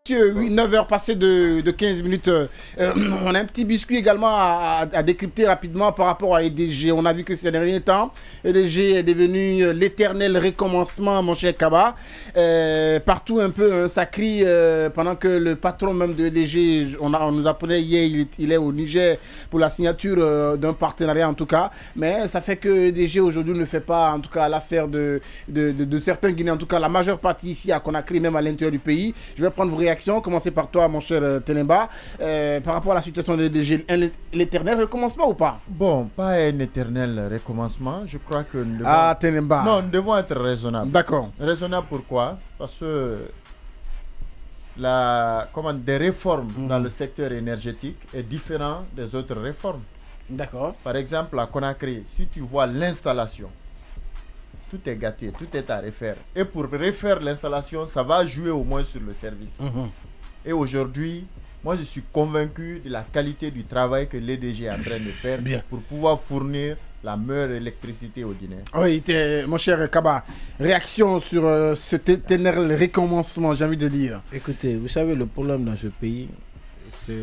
Oui, 9h passées de 15 minutes. On a un petit biscuit également à décrypter rapidement par rapport à EDG. On a vu que ces derniers temps, EDG est devenu l'éternel recommencement, mon cher Kaba. Partout un peu, ça crie pendant que le patron même de EDG, on nous apprenait hier, il est au Niger pour la signature d'un partenariat en tout cas. Mais ça fait que EDG aujourd'hui ne fait pas en tout cas l'affaire de certains Guinéens. En tout cas, la majeure partie ici à Conakry, même à l'intérieur du pays. Je vais prendre vos réactions. Commencer par toi, mon cher Tenemba, par rapport à la situation de l'EDG, l'éternel recommencement ou pas? Bon, pas un éternel recommencement. Je crois que nous devons... Ah, Tenemba. Non, nous devons être raisonnables. D'accord. Raisonnable pourquoi? Parce que des réformes dans le secteur énergétique est différent des autres réformes. D'accord. Par exemple, à Conakry, si tu vois l'installation, tout est gâté, tout est à refaire. Et pour refaire l'installation, ça va jouer au moins sur le service. Et aujourd'hui, moi je suis convaincu de la qualité du travail que l'EDG est en train de faire pour pouvoir fournir la meilleure électricité aux Guinéens. Oui, mon cher Kaba, réaction sur ce éternel recommencement, j'ai envie de dire. Écoutez, vous savez, le problème dans ce pays, c'est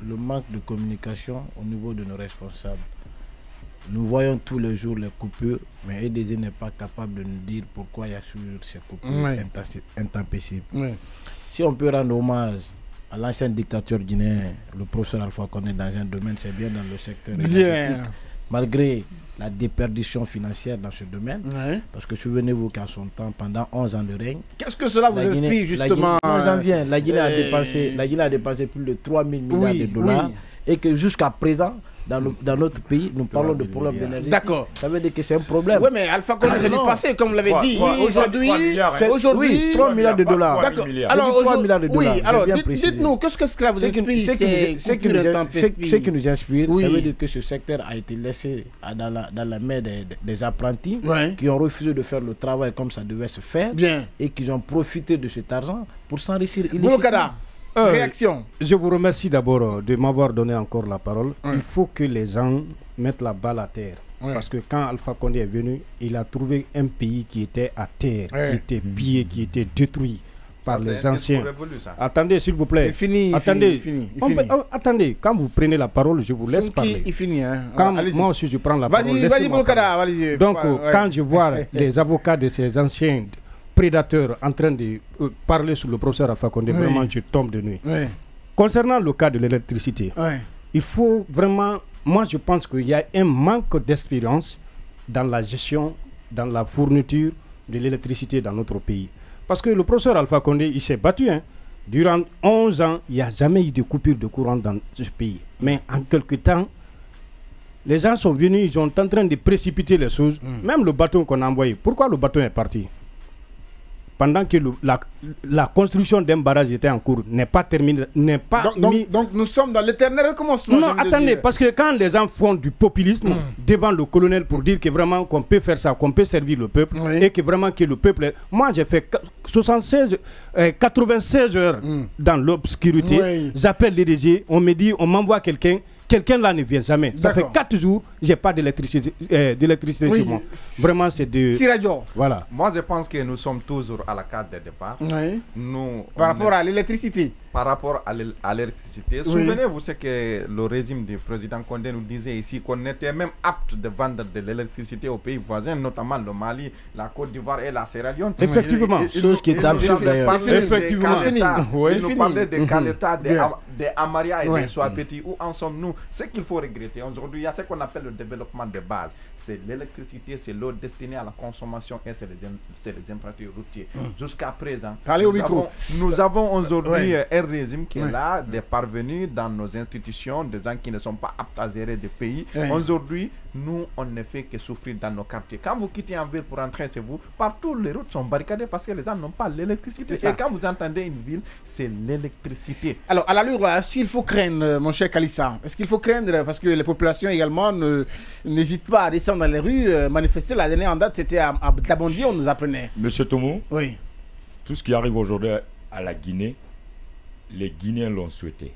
le manque de communication au niveau de nos responsables. Nous voyons tous les jours les coupures, mais EDG n'est pas capable de nous dire pourquoi il y a toujours ces coupures intempestives. Si on peut rendre hommage à l'ancienne dictature guinéenne, le professeur Alpha Condé dans un domaine, c'est bien dans le secteur énergétique, malgré la déperdition financière dans ce domaine. Parce que souvenez-vous qu'à son temps, pendant 11 ans de règne... Qu'est-ce que cela vous explique justement? J'en viens. La Guinée a dépensé plus de 3 000 milliards de dollars et que jusqu'à présent, dans notre pays, nous parlons de problèmes d'énergie. D'accord. Ça veut dire que c'est un problème. Oui, mais Alpha Condé, c'est du passé, comme vous l'avez dit. Aujourd'hui, 3 milliards de dollars. D'accord. Alors, 3 milliards de dollars. Oui, alors dites-nous, qu'est-ce que cela vous explique? Ce qui nous inspire, ça veut dire que ce secteur a été laissé dans la main des apprentis qui ont refusé de faire le travail comme ça devait se faire et qui ont profité de cet argent pour s'enrichir illégalement. Réaction. Je vous remercie d'abord de m'avoir donné encore la parole. Il faut que les gens mettent la balle à terre. Parce que quand Alpha Condé est venu, il a trouvé un pays qui était à terre, qui était pillé, qui était détruit par les anciens. Attendez, s'il vous plaît. Attendez, quand vous prenez la parole, je vous laisse parler. Moi aussi, je prends la parole. Vas-y, Boulkada. Donc, quand je vois les avocats de ces anciens prédateurs en train de parler sur le professeur Alpha Condé, vraiment je tombe de nuit. Concernant le cas de l'électricité, il faut vraiment, moi je pense qu'il y a un manque d'expérience dans la gestion, dans la fourniture de l'électricité dans notre pays. Parce que le professeur Alpha Condé, il s'est battu. Durant 11 ans, il n'y a jamais eu de coupure de courant dans ce pays. Mais en quelque temps, les gens sont venus, ils sont en train de précipiter les choses. Même le bateau qu'on a envoyé, pourquoi le bateau est parti? Pendant que la construction d'un barrage était en cours, n'est pas terminée, n'est pas donc nous sommes dans l'éternel recommencement. Non, attendez, parce que quand les gens font du populisme devant le colonel pour dire que vraiment qu'on peut faire ça, qu'on peut servir le peuple, et que vraiment que le peuple... Moi, j'ai fait 96 heures dans l'obscurité. J'appelle l'EDG, on me dit, on m'envoie quelqu'un. Quelqu'un là ne vient jamais. Ça fait 4 jours, j'ai pas d'électricité chez moi. Vraiment, c'est de... Voilà. Moi, je pense que nous sommes toujours à la carte de départ. Par rapport à l'électricité. Par rapport à l'électricité. Souvenez-vous ce que le régime du président Condé nous disait ici, qu'on était même apte de vendre de l'électricité aux pays voisins, notamment le Mali, la Côte d'Ivoire et la Sierra Leone. Effectivement. Chose qui est absurde d'ailleurs. Effectivement. Il nous parlait de Caleta, des Amaria et des Swapeti. Où en sommes-nous? Ce qu'il faut regretter aujourd'hui, il y a ce qu'on appelle le développement de base. C'est l'électricité, c'est l'eau destinée à la consommation et c'est les infrastructures routières. Jusqu'à présent, nous avons aujourd'hui un régime qui est là, des parvenus dans nos institutions, des gens qui ne sont pas aptes à gérer des pays. Aujourd'hui, nous, on ne fait que souffrir dans nos quartiers. Quand vous quittez en ville pour rentrer chez vous, partout les routes sont barricadées parce que les gens n'ont pas l'électricité. Et quand vous entendez une ville, c'est l'électricité. Alors, à l'allure, est-ce qu'il faut craindre, mon cher Kalissa? Est-ce qu'il faut craindre, parce que les populations également n'hésitent pas à descendre dans les rues, manifester? La dernière en date, c'était à Dabondi, on nous apprenait. Monsieur Tomo, tout ce qui arrive aujourd'hui à la Guinée, les Guinéens l'ont souhaité.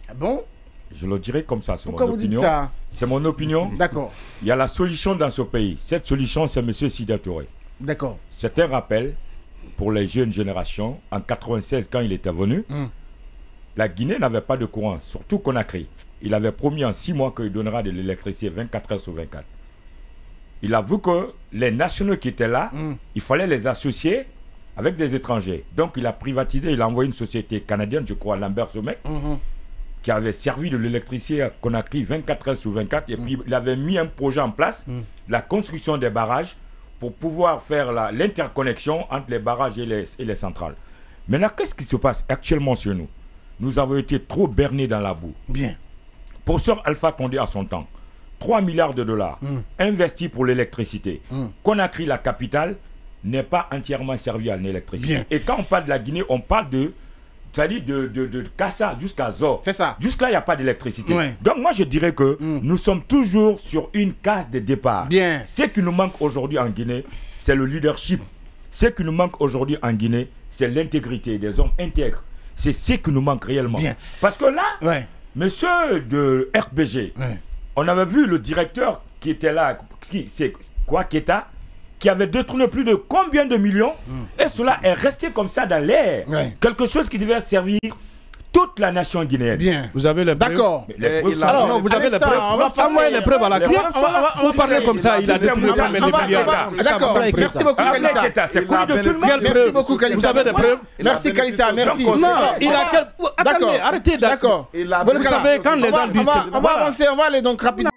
Ah bon? Je le dirais comme ça, c'est mon opinion. Pourquoi vous dites ça? C'est mon opinion. D'accord. Il y a la solution dans ce pays. Cette solution, c'est M. Sida Touré. D'accord. C'est un rappel pour les jeunes générations. En 96, quand il était venu, la Guinée n'avait pas de courant, surtout Conakry. Il avait promis en 6 mois qu'il donnera de l'électricité 24 heures sur 24. Il a vu que les nationaux qui étaient là, il fallait les associer avec des étrangers. Donc il a privatisé, il a envoyé une société canadienne, je crois, Lambert Somec, qui avait servi de l'électricité à Conakry 24 heures sur 24. Et puis il avait mis un projet en place, la construction des barrages, pour pouvoir faire l'interconnexion entre les barrages et les centrales. Maintenant, qu'est-ce qui se passe actuellement chez nous? Nous avons été trop bernés dans la boue. Bien. Professeur Alpha Condé à son temps, 3 milliards de dollars investis pour l'électricité. Conakry, la capitale, n'est pas entièrement servie à l'électricité. Bien. Et quand on parle de la Guinée, on parle c'est-à-dire de Kassa jusqu'à Zor. C'est ça. Jusque-là, il n'y a pas d'électricité. Ouais. Donc moi, je dirais que nous sommes toujours sur une case de départ. Bien. Ce qui nous manque aujourd'hui en Guinée, c'est le leadership. Ce qui nous manque aujourd'hui en Guinée, c'est l'intégrité des hommes intègres. C'est ce qui nous manque réellement. Bien. Parce que là, monsieur de RBG, on avait vu le directeur qui était là, c'est quoi, Keta, qui avait détourné plus de combien de millions, et cela est resté comme ça dans l'air. Quelque chose qui devait servir toute la nation guinéenne. Bien. Vous avez les preuves. D'accord. Alors, non, vous avez les preuves. Envoyez les preuves à la Cour. Vous parlez comme ça, il a détourné des milliards. D'accord. Merci beaucoup, Kalissa. C'est connu de tout le monde. Merci beaucoup, Kalissa. Vous avez des preuves. Merci, Kalissa. Merci. Non, il a... Attendez, arrêtez. D'accord. Vous savez, quand les gens disent... On va avancer, on va aller donc rapidement.